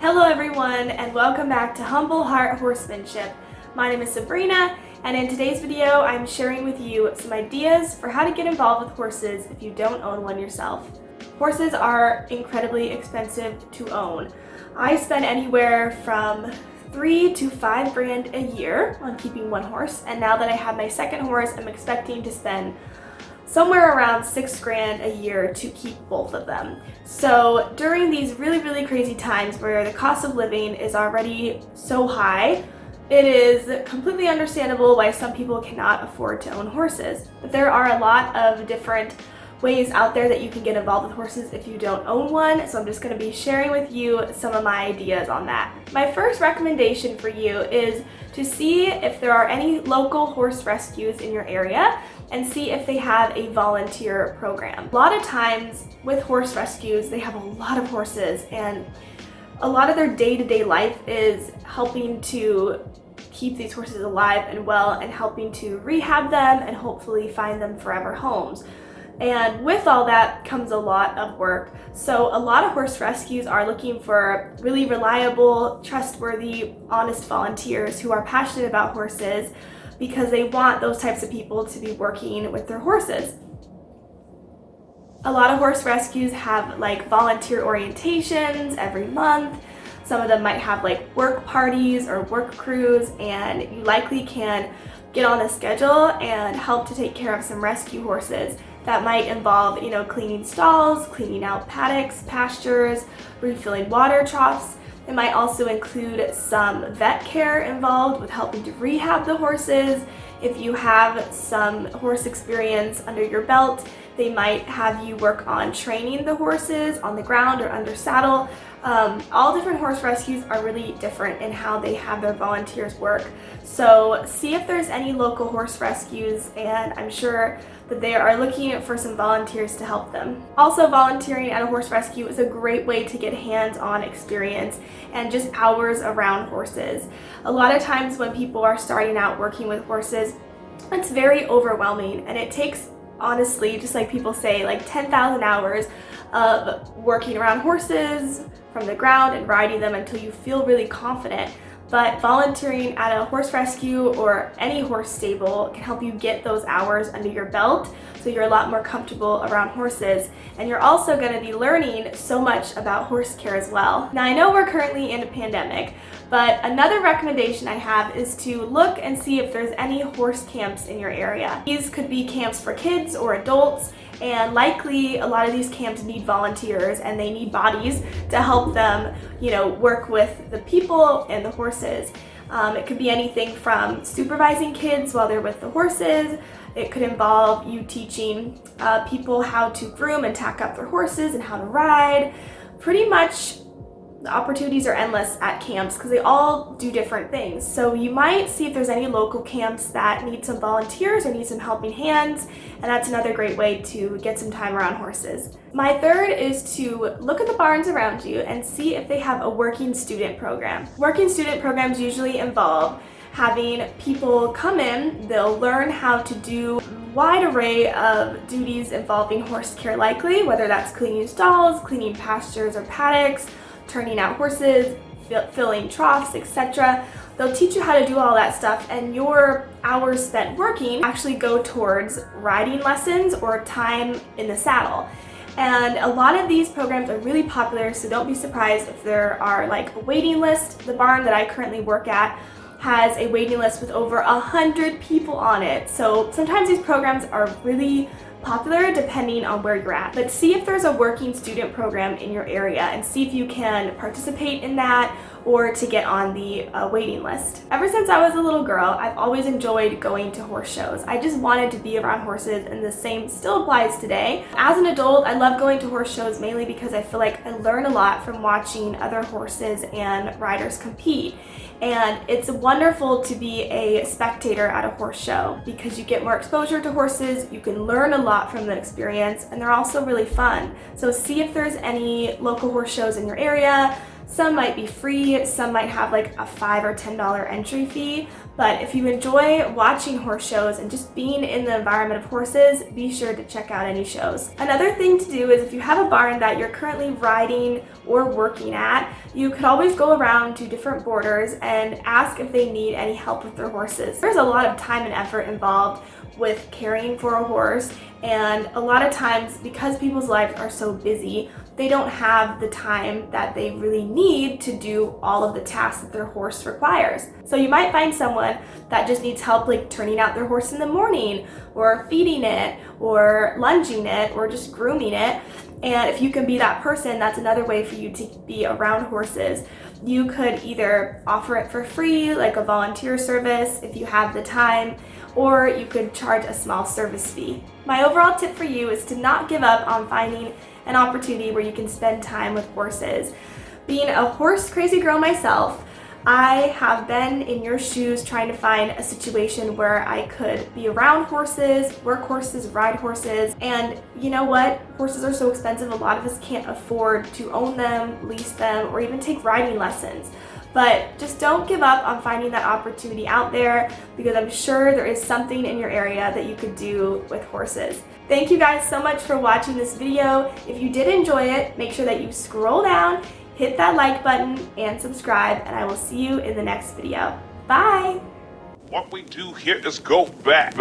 Hello everyone and welcome back to Humble Heart Horsemanship. My name is Sabrina and in today's video I'm sharing with you some ideas for how to get involved with horses if you don't own one yourself. Horses are incredibly expensive to own. I spend anywhere from $3,000 to $5,000 a year on keeping one horse, and now that I have my second horse I'm expecting to spend somewhere around $6,000 a year to keep both of them. So during these really crazy times where the cost of living is already so high, it is completely understandable why some people cannot afford to own horses. But there are a lot of different ways out there that you can get involved with horses if you don't own one, so I'm just going to be sharing with you some of my ideas on that. My first recommendation for you is to see if there are any local horse rescues in your area and see if they have a volunteer program. A lot of times with horse rescues, they have a lot of horses and a lot of their day-to-day life is helping to keep these horses alive and well and helping to rehab them and hopefully find them forever homes. And with all that comes a lot of work. So a lot of horse rescues are looking for really reliable, trustworthy, honest volunteers who are passionate about horses because they want those types of people to be working with their horses. A lot of horse rescues have like volunteer orientations every month. Some of them might have like work parties or work crews, and you likely can get on the schedule and help to take care of some rescue horses. That might involve, cleaning stalls, cleaning out paddocks, pastures, refilling water troughs. It might also include some vet care involved with helping to rehab the horses. If you have some horse experience under your belt, they might have you work on training the horses on the ground or under saddle. All different horse rescues are really different in how they have their volunteers work. So see if there's any local horse rescues, and I'm sure that they are looking for some volunteers to help them. Also, volunteering at a horse rescue is a great way to get hands-on experience and just hours around horses. A lot of times when people are starting out working with horses, it's very overwhelming, and it takes, honestly, just like people say, like 10,000 hours of working around horses from the ground and riding them until you feel really confident. But volunteering at a horse rescue or any horse stable can help you get those hours under your belt so you're a lot more comfortable around horses, and you're also going to be learning so much about horse care as well. Now I know we're currently in a pandemic, but another recommendation I have is to look and see if there's any horse camps in your area. These could be camps for kids or adults, and likely a lot of these camps need volunteers and they need bodies to help them, work with the people and the horses. It could be anything from supervising kids while they're with the horses. It could involve you teaching people how to groom and tack up their horses and how to ride. Pretty much the opportunities are endless at camps because they all do different things. So you might see if there's any local camps that need some volunteers or need some helping hands, and that's another great way to get some time around horses. My third is to look at the barns around you and see if they have a working student program. Working student programs usually involve having people come in, they'll learn how to do a wide array of duties involving horse care, likely, whether that's cleaning stalls, cleaning pastures or paddocks, turning out horses, filling troughs, etc. They'll teach you how to do all that stuff, and your hours spent working actually go towards riding lessons or time in the saddle. And a lot of these programs are really popular, so don't be surprised if there are like a waiting list. The barn that I currently work at has a waiting list with over 100 people on it. So sometimes these programs are really popular depending on where you're at. But see if there's a working student program in your area and see if you can participate in that or to get on the waiting list. Ever since I was a little girl, I've always enjoyed going to horse shows. I just wanted to be around horses, and the same still applies today. As an adult, I love going to horse shows mainly because I feel like I learn a lot from watching other horses and riders compete. And it's wonderful to be a spectator at a horse show because you get more exposure to horses, you can learn a lot from the experience, and they're also really fun. So see if there's any local horse shows in your area. Some might be free, some might have like a $5 or $10 entry fee, but if you enjoy watching horse shows and just being in the environment of horses, be sure to check out any shows. Another thing to do is if you have a barn that you're currently riding or working at, you could always go around to different boarders and ask if they need any help with their horses. There's a lot of time and effort involved with caring for a horse, and a lot of times because people's lives are so busy, they don't have the time that they really need to do all of the tasks that their horse requires. So you might find someone that just needs help like turning out their horse in the morning, or feeding it, or lunging it, or just grooming it. And if you can be that person, that's another way for you to be around horses. You could either offer it for free, like a volunteer service if you have the time, or you could charge a small service fee. My overall tip for you is to not give up on finding an opportunity where you can spend time with horses. Being a horse crazy girl myself, I have been in your shoes trying to find a situation where I could be around horses, work horses, ride horses, and you know what? Horses are so expensive, a lot of us can't afford to own them, lease them, or even take riding lessons. But just don't give up on finding that opportunity out there, because I'm sure there is something in your area that you could do with horses. Thank you guys so much for watching this video. If you did enjoy it, make sure that you scroll down, hit that like button, and subscribe, and I will see you in the next video. Bye! What we do here is go back.